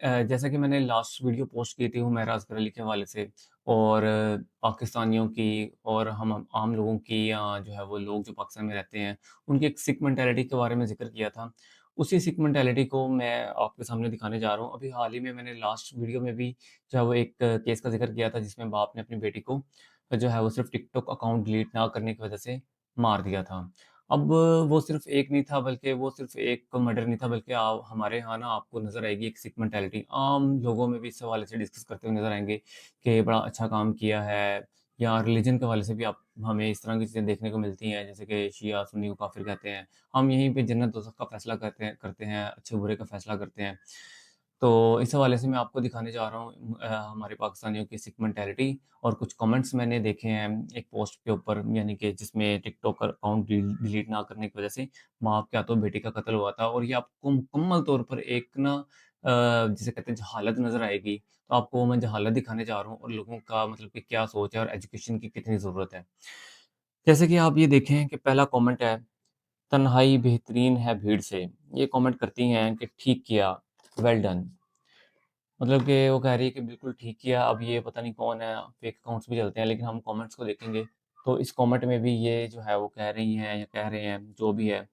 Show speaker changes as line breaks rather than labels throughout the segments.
जैसा कि मैंने लास्ट वीडियो पोस्ट की थी हुमैरा असगर अली के हवाले से और पाकिस्तानियों की और हम आम लोगों की जो है वो लोग जो पाकिस्तान में रहते हैं, उनकी एक सिख मेंटालिटी के बारे में ज़िक्र किया था। उसी सिख मेंटालिटी को मैं आपके सामने दिखाने जा रहा हूँ। अभी हाल ही में मैंने लास्ट वीडियो में भी जो है वो एक केस का ज़िक्र किया था जिसमें बाप ने अपनी बेटी को जो है वो सिर्फ़ टिकटॉक अकाउंट डिलीट ना करने की वजह से मार दिया था। अब वो सिर्फ़ एक नहीं था बल्कि वो सिर्फ़ एक मर्डर नहीं था बल्कि हमारे यहाँ ना आपको नज़र आएगी एक सिख मेंटालिटी। आम लोगों में भी इस हवाले से डिस्कस करते हुए नज़र आएँगे कि बड़ा अच्छा काम किया है या रिलीजन के हवाले से भी आप हमें इस तरह की चीज़ें देखने को मिलती हैं जैसे कि शिया सुन्नी को काफ़िर कहते हैं। हम यहीं पे जन्नत दोज़ख का फ़ैसला करते हैं, अच्छे-बुरे का फ़ैसला करते हैं। तो इस हवाले से मैं आपको दिखाने जा रहा हूँ हमारे पाकिस्तानियों की सिख मेंटालिटी और कुछ कमेंट्स मैंने देखे हैं एक पोस्ट के ऊपर यानी कि जिसमें टिकटॉक अकाउंट डिलीट ना करने की वजह से माँ क्या तो बेटी का कत्ल हुआ था और ये आपको मुकम्मल तौर पर एक ना जिसे कहते हैं जहालत नज़र आएगी। तो आपको मैं जहालत दिखाने जा रहा हूँ और लोगों का मतलब कि क्या सोच है और एजुकेशन की कितनी ज़रूरत है। जैसे कि आप ये देखें कि पहला कमेंट है, तन्हाई बेहतरीन है भीड़ से। ये कमेंट करती हैं कि ठीक किया, वेल डन। मतलब कि वो कह रही है कि बिल्कुल ठीक किया, अब ये पता नहीं कौन है, फेक अकाउंट्स भी चलते हैं, लेकिन हम कमेंट्स को देखेंगे, तो इस कमेंट में भी ये जो है वो कह रही हैं या कह रहे हैं, जो भी है,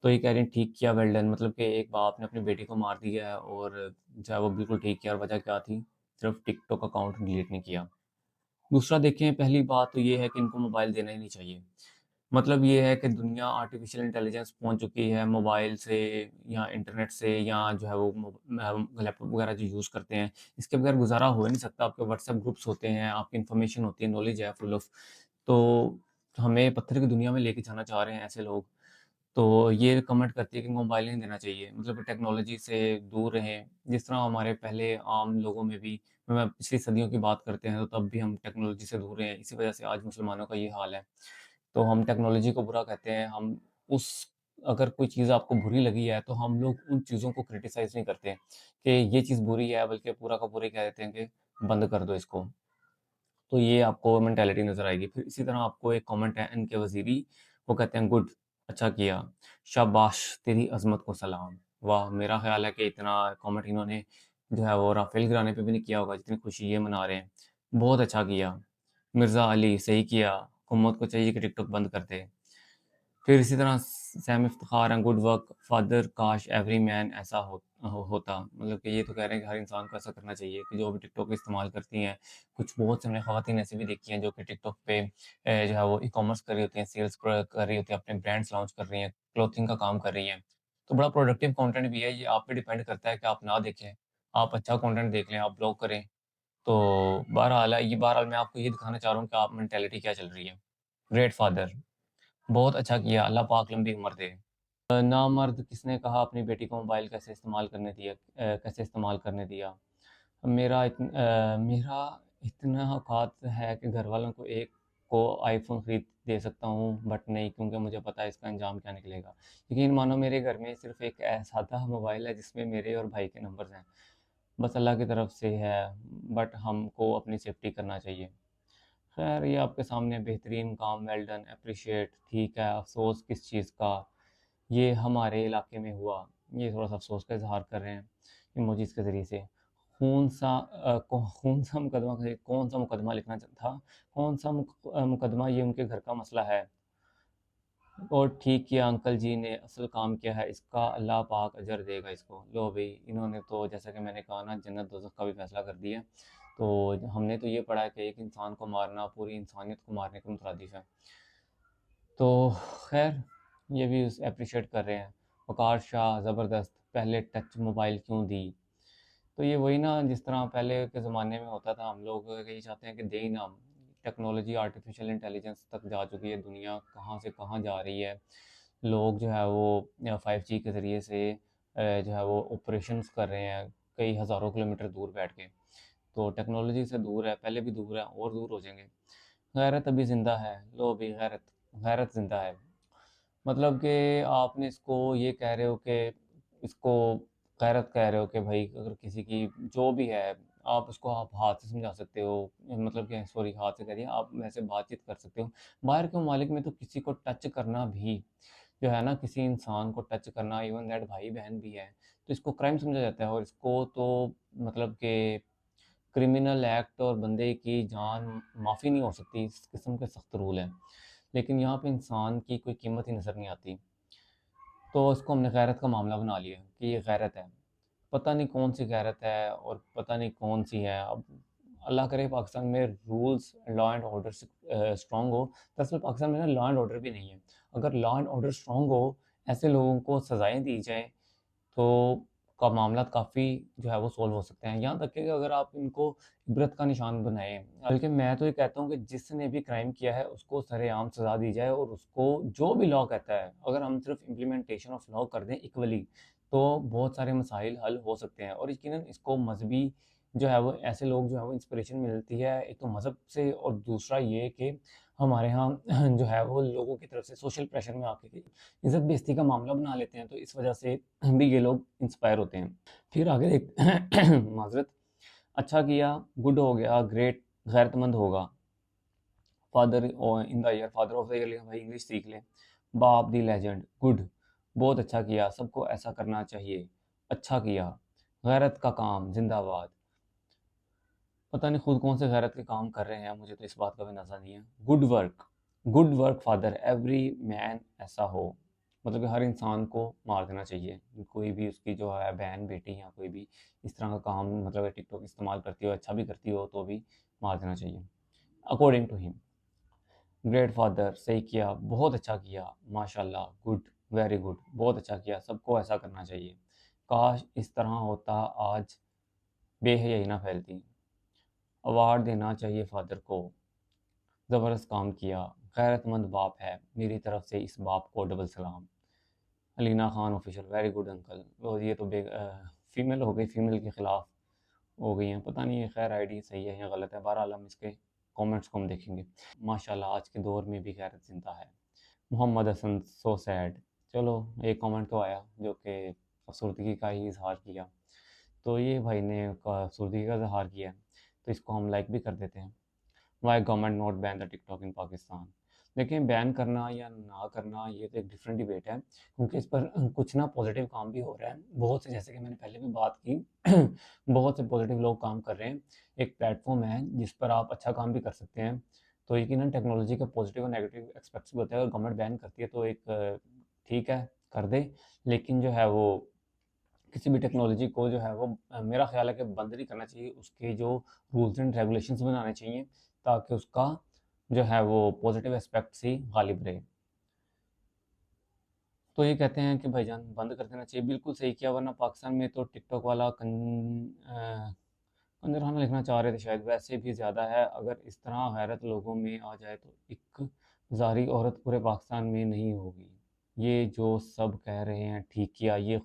तो ये कह रही हैं ठीक किया, वेल डन मतलब कि एक बाप ने अपनी बेटी को मार दिया है और जो है वो बिल्कुल ठीक किया और वजह क्या थी? सिर्फ़ टिकटॉक अकाउंट डिलीट नहीं किया। दूसरा देखें, पहली बात तो ये है कि इनको मोबाइल देना ही नहीं चाहिए। मतलब ये है कि दुनिया आर्टिफ़िशियल इंटेलिजेंस पहुँच चुकी है मोबाइल से या इंटरनेट से या जो है वो लैपटॉप वगैरह जो यूज़ करते हैं, इसके बगैर गुज़ारा हो ही नहीं सकता। आपके व्हाट्सएप ग्रुप्स होते हैं, आपकी इन्फॉर्मेशन होती है, नॉलेज है फुल ऑफ। तो हमें पत्थर की दुनिया में लेके जाना चाह रहे हैं ऐसे लोग। तो ये कमेंट करती है कि मोबाइल नहीं देना चाहिए, मतलब टेक्नोलॉजी से दूर रहें। जिस तरह हमारे पहले आम लोगों में भी मैं पिछली सदियों की बात करते हैं, तो तब भी हम टेक्नोलॉजी से दूर रहे हैं। इसी वजह से आज मुसलमानों का ये हाल है। तो हम टेक्नोलॉजी को बुरा कहते हैं, हम उस अगर कोई चीज़ आपको बुरी लगी है, तो हम लोग उन चीज़ों को क्रिटिसाइज़ नहीं करते कि ये चीज़ बुरी है, बल्कि पूरा का पूरा ही कह देते हैं कि बंद कर दो इसको। तो ये आपको मेंटालिटी नज़र आएगी। फिर इसी तरह आपको एक कमेंट है एनके वज़ीरी, वो कहते हैं गुड, अच्छा किया, शाबाश तेरी अज़मत को सलाम। वाह! मेरा ख़्याल है कि इतना कमेंट इन्होंने जो है वो राफ़ेल गिराने पे भी नहीं किया होगा जितनी खुशी ये मना रहे हैं। बहुत अच्छा किया, मिर्ज़ा अली सही किया, हुकूमत को चाहिए कि टिकटॉक बंद कर दे। फिर इसी तरह सैम इफ्तिखार हैं, गुड वर्क फादर काश एवरी मैन ऐसा होता। मतलब कि ये तो कह रहे हैं कि हर इंसान को ऐसा करना चाहिए कि जो भी टिकटॉक इस्तेमाल करती हैं, कुछ बहुत से हमने ख़वातीन ऐसी भी देखी हैं जो कि टिकटॉक पे जो है वो ई-कॉमर्स कर रही होती हैं, सेल्स कर रही होती हैं, अपने ब्रांड्स लॉन्च कर रही हैं, क्लॉथिंग का काम कर रही हैं। तो बड़ा प्रोडक्टिव कंटेंट भी है, ये आप पे डिपेंड करता है कि आप ना देखें, आप अच्छा कंटेंट देख लें, आप ब्लॉग करें। तो बहरहाल मैं आपको ये दिखाना चाह रहा हूँ कि आप मेंटालिटी क्या चल रही है। ग्रेट फादर बहुत अच्छा किया, अल्लाह पाक लंबी उम्र दे। नामर्द किसने कहा अपनी बेटी को मोबाइल कैसे इस्तेमाल करने दिया? मेरा इतना औकात है कि घरवालों को एक को आईफ़ोन खरीद दे सकता हूँ, बट नहीं क्योंकि मुझे पता है इसका अंजाम क्या निकलेगा। यकीन मानो मेरे घर में सिर्फ़ एक सादा मोबाइल है जिसमें मेरे और भाई के नंबर्स हैं। बस अल्लाह की तरफ से है, बट हमको अपनी सेफ्टी करना चाहिए। खैर ये आपके सामने बेहतरीन काम, वेल डन, एप्रिशिएट, ठीक है, अफ़सोस किस चीज़ का? ये हमारे इलाके में हुआ। ये थोड़ा-सा अफ़सोस का इज़हार कर रहे हैं इमोजीज़ के ज़रिए से। कौन-सा मुकदमा लिखना था? मुकदमा ये उनके घर का मसला है। और ठीक किया अंकल जी ने, असल काम किया है, इसका अल्लाह पाक अजर देगा इसको। लो भई, इन्होंने तो जैसा कि मैंने कहा ना जन्नत दोज़ख का भी फ़ैसला कर दिया। तो हमने तो ये पढ़ा है कि एक इंसान को मारना पूरी इंसानियत को मारने के मुतरादिफ़ है। तो ख़ैर ये भी उस एप्रिशिएट कर रहे हैं। वक़ार शाह ज़बरदस्त, पहले टच मोबाइल क्यों दी? तो ये वही ना जिस तरह पहले के ज़माने में होता था, हम लोग यही चाहते हैं कि दें ही ना। टेक्नोलॉजी आर्टिफ़िशियल इंटेलिजेंस तक जा चुकी है, दुनिया कहाँ से कहाँ जा रही है। लोग जो है वो 5G के ज़रिए से जो है वो ऑपरेशंस कर रहे हैं, कई हज़ारों किलोमीटर दूर बैठ के। तो टेक्नोलॉजी से दूर है, पहले भी दूर है और दूर हो जाएँगे। गैरत अभी ज़िंदा है, लो अभी गैरत गैरत ज़िंदा है। मतलब कि आपने इसको ये कह रहे हो कि इसको गैरत कह रहे हो कि भाई अगर किसी की जो भी है, आप उसको आप हाथ से समझा सकते हो। मतलब कि सॉरी हाथ से कह दिया, आप वैसे बातचीत कर सकते हो। बाहर के ममालिक में तो किसी को टच करना भी जो है ना, किसी इंसान को टच करना इवन दैट भाई-बहन भी है, तो इसको क्राइम समझा जाता है और इसको तो मतलब कि क्रिमिनल एक्ट और बंदे की जान माफ़ी नहीं हो सकती, इस किस्म के सख्त रूल हैं। लेकिन यहाँ पे इंसान की कोई कीमत ही नज़र नहीं आती। तो इसको हमने गैरत का मामला बना लिया कि ये गैरत है। पता नहीं कौन-सी गैरत है और पता नहीं कौन-सी है। अब अल्लाह करे पाकिस्तान में rules, law and order strong हो। दरअसल पाकिस्तान में ना लॉ एंड ऑर्डर भी नहीं है। अगर लॉ एंड ऑर्डर स्ट्रॉन्ग हो, ऐसे लोगों को सज़ाएँ दी जाएँ, तो का मामला काफ़ी जो है वो सॉल्व हो सकते हैं। यहाँ तक कि अगर आप इनको इबरत का निशान बनाएँ, बल्कि मैं तो ये कहता हूँ कि जिसने भी क्राइम किया है उसको सरेआम सज़ा दी जाए और उसको जो भी लॉ कहता है, अगर हम सिर्फ़ इम्प्लीमेंटेशन ऑफ लॉ कर दें इक्वली, तो बहुत सारे मसाइल हल हो सकते हैं। और यकीनन इसको मज़हबी जो है वो ऐसे लोग जो है वो इंस्पिरेशन मिलती है, एक तो मज़हब से और दूसरा ये कि हमारे यहाँ जो है वो लोगों की तरफ से सोशल प्रेशर में आके इज़्ज़त बेइज़्ज़ती का मामला बना लेते हैं, तो इस वजह से भी ये लोग इंस्पायर होते हैं। फिर आगे देख माज़रत, अच्छा किया, गुड हो गया, ग्रेट, गैरतमंद होगा। Father in the year, father of the year लिखा, भाई इंग्लिश सीख लें। बाप दी लेजेंड, गुड, बहुत अच्छा किया, सबको ऐसा करना चाहिए। अच्छा किया, गैरत का काम, जिंदाबाद। पता नहीं खुद कौन से गैरत के काम कर रहे हैं, मुझे तो इस बात का भी अंदाज़ा नहीं है। Good work father, every man ऐसा हो। मतलब कि हर इंसान को मार देना चाहिए। कोई भी उसकी जो है बहन, बेटी या कोई भी इस तरह का काम मतलब टिकटॉक इस्तेमाल करती हो, अच्छा भी करती हो तो भी मार देना चाहिए। According to him, great father, सही किया, बहुत अच्छा किया, माशाल्लाह, गुड, वेरी गुड, बहुत अच्छा किया, सबको ऐसा करना चाहिए। काश इस तरह होता आज, बेहयाई ना फैलती। अवार्ड देना चाहिए फादर को, ज़बरदस्त काम किया, गैरतमंद बाप है, मेरी तरफ से इस बाप को डबल सलाम। Alina Khan official, very good uncle. और ये तो फीमेल हो गई, फीमेल के ख़िलाफ़ हो गई हैं, पता नहीं ये खैर आईडी सही है या गलत है, बहरहाल हम इसके कमेंट्स को हम देखेंगे। माशाल्लाह आज के दौर में भी गैरत ज़िंदा है। Mohammad Hasan, so sad. चलो, एक कमेंट तो आया जो कि अफसरदगी का ही इज़हार किया। तो ये भाई ने अफसरदगी का इज़हार किया है, तो इसको हम लाइक भी कर देते हैं। Why government not ban the TikTok in Pakistan. देखिए, बैन करना या ना करना ये तो एक डिफरेंट डिबेट है, क्योंकि इस पर कुछ ना पॉजिटिव काम भी हो रहा है बहुत से, जैसे कि मैंने पहले भी बात की बहुत से पॉजिटिव लोग काम कर रहे हैं। एक प्लेटफॉर्म है जिस पर आप अच्छा काम भी कर सकते हैं। तो यकीनन टेक्नोलॉजी का पॉजिटिव और नेगेटिव एस्पेक्ट्स भी होते हैं। अगर गवर्नमेंट बैन करती है तो एक ठीक है, कर दे, लेकिन जो है वो किसी भी टेक्नोलॉजी को जो है वो मेरा ख़्याल है कि बंद नहीं करना चाहिए, उसके जो रूल्स एंड रेगुलेशंस बनाने चाहिए, ताकि उसका जो है वो पॉजिटिव एस्पेक्ट्स ही गालिब रहे। तो ये कहते हैं कि भाईजान बंद कर देना चाहिए, बिल्कुल सही किया, वरना पाकिस्तान में तो टिकटॉक वाला कंजरखाना लिखना चाह रहे थे शायद, वैसे भी ज़्यादा है। अगर इस तरह गैरत लोगों में आ जाए तो एक ज़ारी औरत पूरे पाकिस्तान में नहीं होगी। ये जो सब कह रहे हैं ठीक किया, ये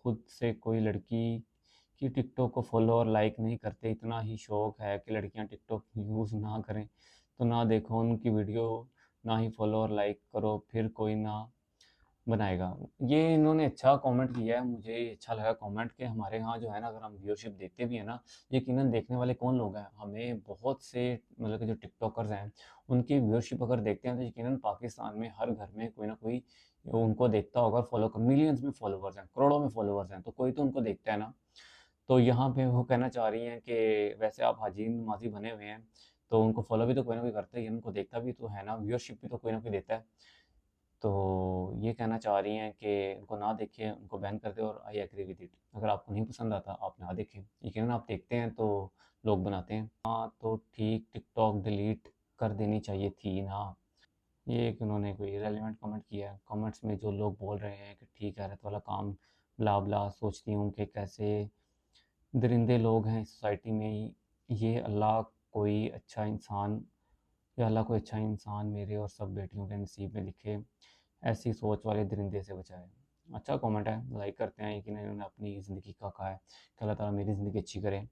खुद से कोई लड़की की टिकटॉक को फॉलो और लाइक नहीं करते, इतना ही शौक है कि लड़कियां टिकटॉक यूज़ ना करें, तो ना देखो उनकी वीडियो, ना ही फॉलो और लाइक करो, फिर कोई ना बनाएगा। ये इन्होंने अच्छा कमेंट किया है, मुझे ये अच्छा लगा कमेंट कि हमारे यहाँ जो है ना, अगर हम व्यूअरशिप देखते भी हैं ना, यकीनन देखने वाले कौन लोग हैं, हमें बहुत से मतलब कि जो टिकटॉकर्स हैं उनकी व्यूअरशिप अगर देखते हैं तो यकीनन पाकिस्तान में हर घर में कोई ना कोई उनको देखता होगा, फॉलो कर, मिलियंस में फॉलोवर्स हैं, करोड़ों में फॉलोवर्स हैं, तो कोई तो उनको देखता है ना। तो यहाँ पे वो कहना चाह रही हैं कि वैसे आप हाजी नमाज़ी बने हुए हैं, तो उनको फॉलो भी तो कोई ना कोई करता ही है, उनको देखता भी तो है ना, व्यूअरशिप भी तो कोई ना कोई देता है। तो ये कहना चाह रही हैं कि उनको ना देखें, उनको बैन कर दें, और आई एग्री विद इट। अगर आपको नहीं पसंद आता, आप ना देखें। यकीनन आप देखते हैं तो लोग बनाते हैं। हाँ, तो ठीक, टिकटॉक डिलीट कर देनी चाहिए थी ना। ये एक उन्होंने कोई रेलेवेंट कमेंट किया है। कमेंट्स में जो लोग बोल रहे हैं कि ठीक है, रत वाला काम, ब्ला ब्ला, सोचती हूँ कि कैसे दरिंदे लोग हैं इस सोसाइटी में। ये अल्लाह कोई अच्छा इंसान या अल्लाह कोई अच्छा इंसान मेरे और सब बेटियों के नसीब में लिखे, ऐसी सोच वाले दरिंदे से बचाए। अच्छा कमेंट है, लाइक करते हैं। कि इन्होंने अपनी ज़िंदगी का कहा है कि अल्लाह ताला मेरी ज़िंदगी अच्छी करे,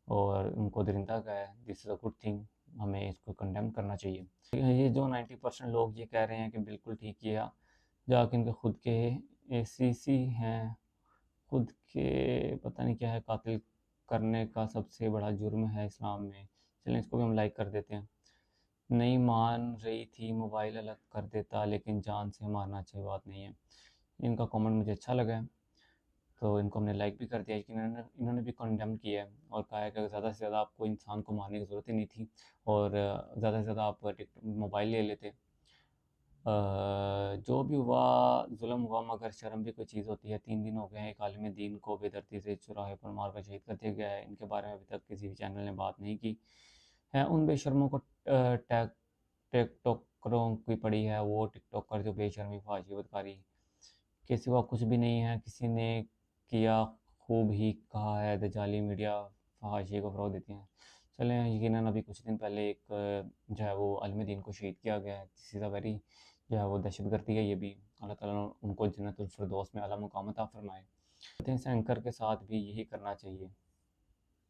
और उनको दरिंदा कहा है, this is a good thing, हमें इसको कंडेम करना चाहिए। ये जो 90% लोग ये कह रहे हैं कि बिल्कुल ठीक किया, जाके इनके खुद के एसीसी हैं, खुद के पता नहीं क्या है, कातिल करने का सबसे बड़ा जुर्म है इस्लाम में। चलें, इसको भी हम लाइक कर देते हैं। नहीं मान रही थी, मोबाइल अलग कर देता, लेकिन जान से मारना अच्छी बात नहीं है। इनका कमेंट मुझे अच्छा लगा है, तो इनको हमने लाइक भी कर दिया, लेकिन इन्होंने भी कंडेम किया है और कहा है कि ज़्यादा से ज़्यादा आपको इंसान को मारने की ज़रूरत ही नहीं थी, और ज़्यादा से ज़्यादा आप मोबाइल ले लेते। जो भी हुआ जुल्म हुआ, मगर शर्म भी कोई चीज़ होती है। 3 दिन हो गए हैं एक आलिम दीन को बेदर्दी से चौराहे पर मार कर शहीद कर दिया गया है। इनके बारे में अभी तक किसी भी चैनल ने बात नहीं की है। उन बेशर्मों को टिकटॉकरों की पड़ी है, वो टिकटॉकर जो बेशर्मी फहाशी बदकारी के सिवा कुछ भी नहीं है। किसी ने किया, खूब ही कहा है, दजाली मीडिया फहाशी को फ़रोग़ देती हैं। चलें, यकीनन अभी कुछ दिन पहले एक जो है वो आलिम दीन को शहीद किया गया है। दिस इज़ अ वेरी जो है वो दहशतगर्दी है ये भी। अल्लाह ताला उनको जन्नतुल फ़िरदौस में आला मुक़ाम अता फ़रमाए। कहते हैं इस एंकर के साथ भी यही करना चाहिए।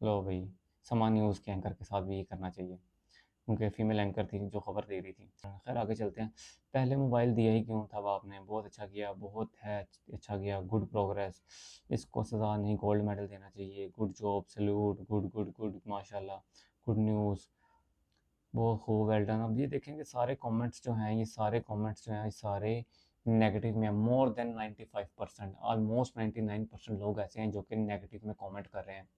लो भई, समा न्यूज़ के एंकर के साथ भी यही करना चाहिए। क्योंकि फीमेल एंकर थी जो खबर दे रही थी। खैर आगे चलते हैं। पहले मोबाइल दिया ही क्यों था आपने? बहुत अच्छा किया, बहुत है अच्छा किया, गुड प्रोग्रेस। इसको सज़ा नहीं, गोल्ड मेडल देना चाहिए। Good job, salute, good good good, माशाल्लाह, गुड न्यूज़, बहुत खूब, वेल डन। अब ये देखें कि सारे कमेंट्स जो हैं, ये सारे कमेंट्स जो हैं, ये सारे नेगेटिव में हैं। मोर देन 95%, ऑलमोस्ट 99% लोग ऐसे हैं जो कि नेगेटिव में कमेंट कर रहे हैं।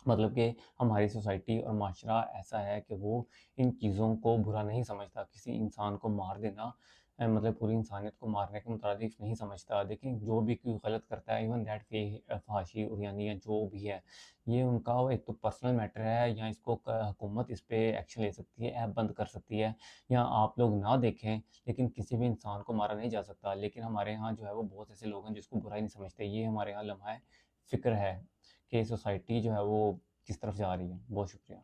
मतलब कि हमारी सोसाइटी और माशरा ऐसा है कि वो इन चीज़ों को बुरा नहीं समझता। किसी इंसान को मार देना मतलब पूरी इंसानियत को मारने के मुताबिक नहीं समझता। देखें, जो भी कोई गलत करता है, इवन दैट फहाशी और यानी या जो भी है, ये उनका एक तो पर्सनल मैटर है, या इसको हुकूमत इस पे एक्शन ले सकती है, ऐप बंद कर सकती है, या आप लोग ना देखें, लेकिन किसी भी इंसान को मारा नहीं जा सकता। लेकिन हमारे यहाँ जो है वो बहुत ऐसे लोग हैं जिसको बुरा ही नहीं समझते। ये हमारे यहाँ लम्हा फ़िक्र है कि सोसाइटी जो है वो किस तरफ जा रही है। बहुत शुक्रिया।